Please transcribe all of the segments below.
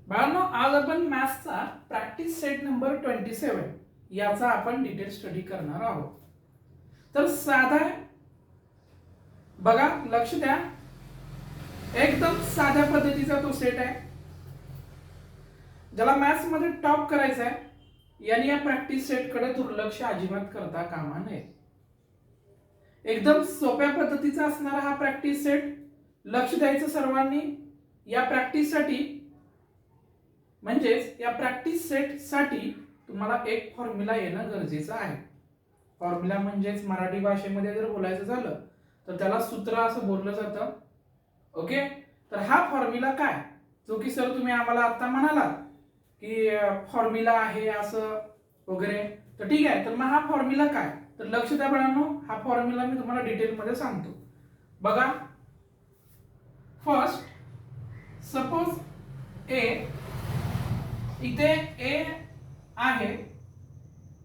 बाळांनो, आज आपण मॅथ्सचा प्रॅक्टिस सेट नंबर 27 याचा आपण डिटेल स्टडी करणार आहोत. तर साधा आहे बघा, लक्ष द्या. एकदम साध्या पद्धतीचा तो सेट आहे. ज्याला मॅथ्स मध्ये टॉप करायचं आहे यांनी या प्रॅक्टिस सेट कडे दुर्लक्ष अजिबात करता कामा नये. एकदम सोप्या पद्धतीचा असणारा हा प्रॅक्टिस सेट. लक्ष द्यायचं सर्वांनी या प्रॅक्टिस साठी. म्हणजेच या प्रॅक्टिस सेट साठी तुम्हाला एक फॉर्म्युला येणं गरजेचं आहे. फॉर्म्युला म्हणजेच मराठी भाषेमध्ये जर बोलायचं झालं तर त्याला सूत्र असं बोललं जातं. ओके, तर हा फॉर्म्युला काय, जो की सर तुम्ही आम्हाला आता म्हणाला की फॉर्म्युला आहे असं वगैरे, तर ठीक आहे. तर मग हा फॉर्म्युला काय, तर लक्ष द्या बाळांनो. हा फॉर्म्युला मी तुम्हाला डिटेल मध्ये सांगतो. बघा, फर्स्ट सपोज ए, इथे ए आहे,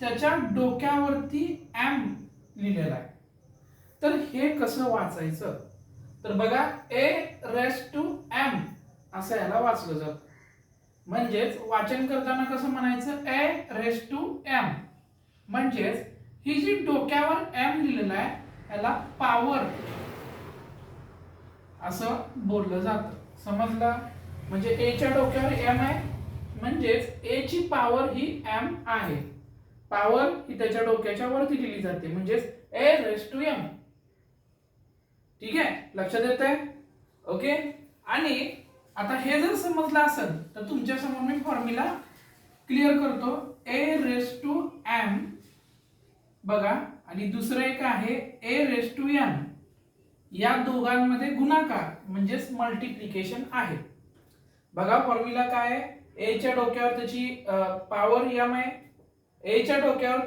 त्याच्या डोक्यावरती एम लिहिलेला आहे. तर हे कसं वाचायचं, तर बघा ए रेस टू एम असं याला वाचलं जातं. म्हणजेच वाचन करताना कसं म्हणायचं, ए रेस टू एम. म्हणजेच ही जी डोक्यावर एम लिहिलेलं आहे याला पॉवर असं बोललं जातं. समजलं? म्हणजे ए च्या डोक्यावर एम आहे, म्हणजेच ए ची पॉवर ही एम आहे. पॉवर ही त्याच्या डोक्याच्या वरती लिहिली जाते, म्हणजेच ए रेस टू एम. ठीक आहे, लक्षात येतंय? ओके. आणि आता हे जर समजलं असेल तर तुमच्या समोर मी फॉर्म्युला क्लिअर करतो. ए रेस टू एम बघा, आणि दुसरं एक आहे ए रेस टू एम. या दोघांमध्ये गुणाकार म्हणजेच मल्टिप्लिकेशन आहे. बघा फॉर्म्युला काय आहे, ए च्या डोक्यावर त्याची पॉवर एम आहे, ए च्या डोक्यावर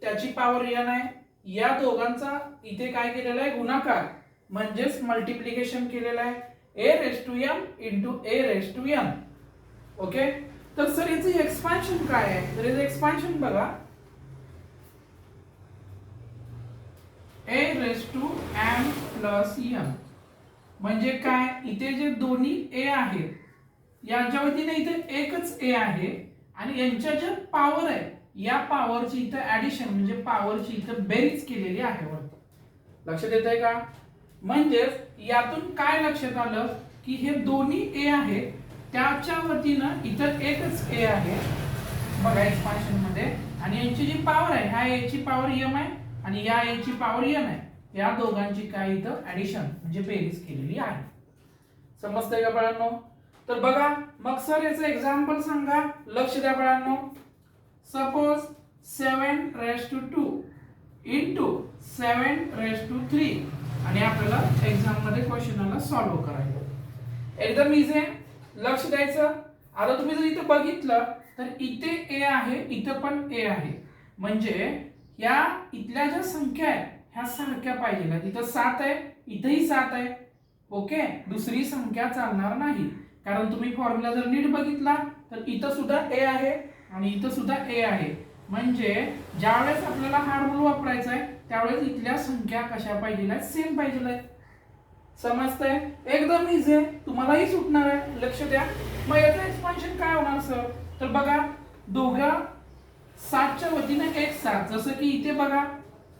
त्याची पॉवर एन आहे. या दोघांचा इथे काय केलेला आहे, गुणाकार म्हणजेच मल्टिप्लिकेशन केलेलं आहे. A raise to m into a raise to n. Okay, तर सर याचं एक्सपान्शन काय आहे, तर याचं एक्सपान्शन बघा, a raise to m plus n. म्हणजे काय, इथे जे दोन्ही ए आहेत यांच्या वतीने इथे एकच ए आहे, आणि यांच्या ज्या पॉवर आहे या पॉवरची इथे ऍडिशन म्हणजे पॉवरची इथे बेरीज केलेली आहे वरती. लक्षात येतंय का? म्हणजेच यातून काय लक्षात आलं की हे दोन्ही ए आहे, त्याच्या वतीनं इथं एकच ए आहे बघा एक्सपान्शन मध्ये, आणि यांची जी पॉवर आहे ह्या ए ची पॉवर एम आहे आणि या ए ची पॉवर एन आहे. या दोघांची काय इथं ऍडिशन म्हणजे बेरीज केलेली आहे. समजतंय का बाळांनो? तर बघा मग सर याचं एक्झाम्पल सांगा. लक्ष द्या बाळांनो. Suppose 7 raise to 2 into 7 raise to 3, आणि आपल्याला एक्झाम मध्ये क्वेश्चनला सॉल्व्ह करायचं. एकदम इझी आहे, लक्ष द्यायचं. आता तुम्ही जर इथे बघितलं तर इथे ए आहे, इथे पण ए आहे, म्हणजे या इथल्या ज्या संख्या आहेत ह्या सारख्या पाहिजे. इथं 7 आहे, इथेही 7 आहे. ओके, दुसरी संख्या चालणार नाही, कारण तुम्ही फॉर्म्युला जर नीट बघितला तर इथं सुद्धा ए आहे आणि इथं सुद्धा ए आहे. म्हणजे ज्यावेळेस आपल्याला हा रूल वापरायचा आहे त्यावेळेस इथल्या संख्या कशा पाहिजे, सेम पाहिजे. समजतंय? एकदम इझी आहे, तुम्हालाही सुटणार आहे. लक्ष द्या. मग याचं एक्सपान्शन काय होणार सर, तर बघा दोघा 7च्या वतीने एक 7, जसं की इथे बघा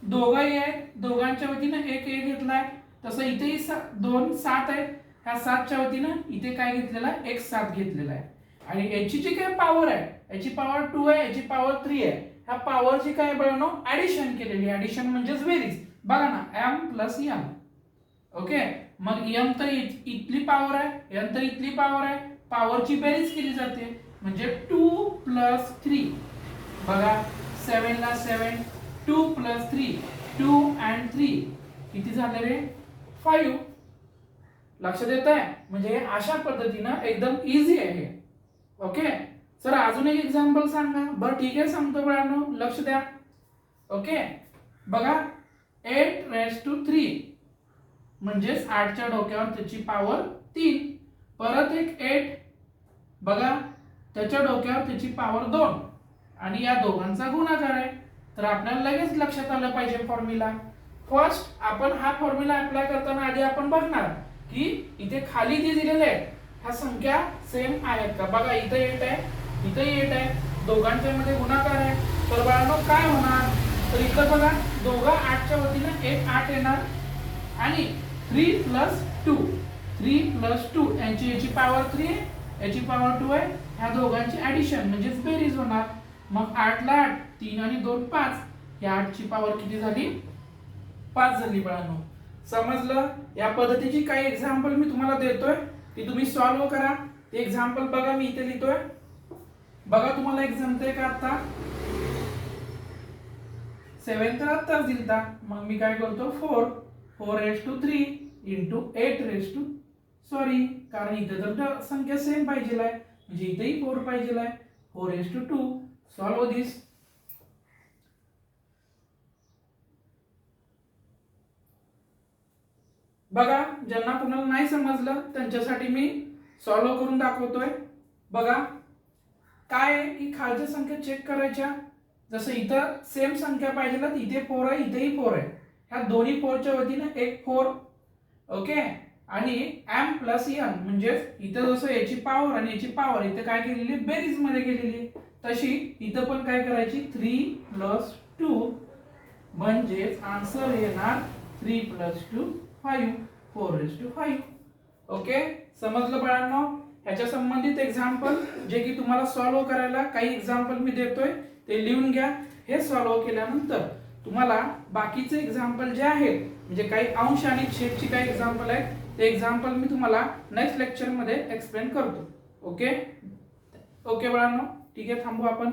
दोघं ए आहेत, दोघांच्या वतीने एक ए घेतलाय, तसं इथेही 2 7 आहेत, ह्या 7च्या वतीनं इथे काय घेतलेला आहे, एक 7 घेतलेला आहे. आणि याची जी काय पॉवर आहे, याची पॉवर 2 आहे, याची पॉवर 3 आहे. ह्या पॉवरची काय बनवणं, ऍडिशन केलेली. ऍडिशन म्हणजेच बेरीज. बघा ना, m प्लस n. ओके, मग m तर इथली पॉवर आहे, n तर इथली पॉवर आहे, पॉवरची बेरीज केली जाते, म्हणजे 2 प्लस 3. बघा 7 ला 7, 2 प्लस 3, 2 and 3 किती झाले रे, 5. लक्षात येत आहे? म्हणजे अशा पद्धतीनं एकदम इझी आहे. ओके सर, अजून एक एक्झाम्पल सांगा. बरं ठीक आहे, सांगतो बाळांनो, लक्ष द्या. ओके, बघा 8 रेस टू 3, म्हणजेच 8च्या डोक्यावर त्याची पॉवर 3. परत एक 8 बघा, त्याच्या डोक्यावर त्याची पॉवर 2, आणि या दोघांचा गुणाकार आहे. तर आपल्याला लगेच लक्षात आलं पाहिजे फॉर्म्युला. फर्स्ट आपण हा फॉर्म्युला अप्लाय करताना आधी आपण बघणार की इथे खाली जे दिलेले आहे ह्या संख्या सेम आहेत का? बघा इथे 8 आहे, इथे 8 आहे, दोघांच्या मध्ये गुणाकार आहे. तर बाळांनो काय होणार? तर इथं बघा दोघं 8च्या वतीने एक 8 येणार आणि 3 + 2 3 + 2 याची पॉवर 3 आहे, याची पॉवर 2 आहे. ह्या दोघांची ऍडिशन म्हणजेच बेरीज होणार. मग 8 ला 8, 3 आणि 2 5. या 8 ची पॉवर किती झाली? 5 झाली बाळांनो. समजलं? या पद्धतीची काही एक्झाम्पल मी तुम्हाला देतोय, ती तुम्ही सॉल्व्ह करा. ते एक्झाम्पल बघा मी इथे लिहितोय. बघा तुम्हाला एक जमतंय का आता? 7 तर आत्ताच दिलता. मग मी काय करतो 4 into 8 सॉरी, कारण इथे तर संख्या सेम पाहिजे आहे, म्हणजे इथेही 4 पाहिजे आहे. 4:2. सॉल्व दिस. बघा ज्यांना कुणाला नाही समजलं त्यांच्यासाठी मी सॉल्व करून दाखवतोय. बघा काय आहे की खालच्या संख्या चेक करायच्या. जसं इथं सेम संख्या पाहिजे ना, इथे 4 आहे, इथेही 4 आहे. ह्या दोन्ही 4च्या वतीने एक 4. ओके. आणि m + n म्हणजे इथं जसं याची पॉवर आणि याची पॉवर इथे काय केलेली? बेरीज मध्ये केलेली. तशी इथं पण काय करायची? 3 + 2 म्हणजेच आन्सर येणार 3 + 2 5. 4:5. ओके. समजलं बाळांनो? ह्याच्या संबंधित एक्झाम्पल जे की तुम्हाला सॉल्व करायला काही एक्झाम्पल मी देतोय ते लिहून घ्या. हे सॉल्व केल्यानंतर तुम्हाला बाकीचे एक्झाम्पल जे आहेत, म्हणजे काही अंश आणि छेदची काही एक्झाम्पल आहेत, ते एक्झाम्पल मी तुम्हाला नेक्स्ट लेक्चर मध्ये एक्सप्लेन करतो. ओके ओके बाळांनो, ठीक आहे, थांबू आपण.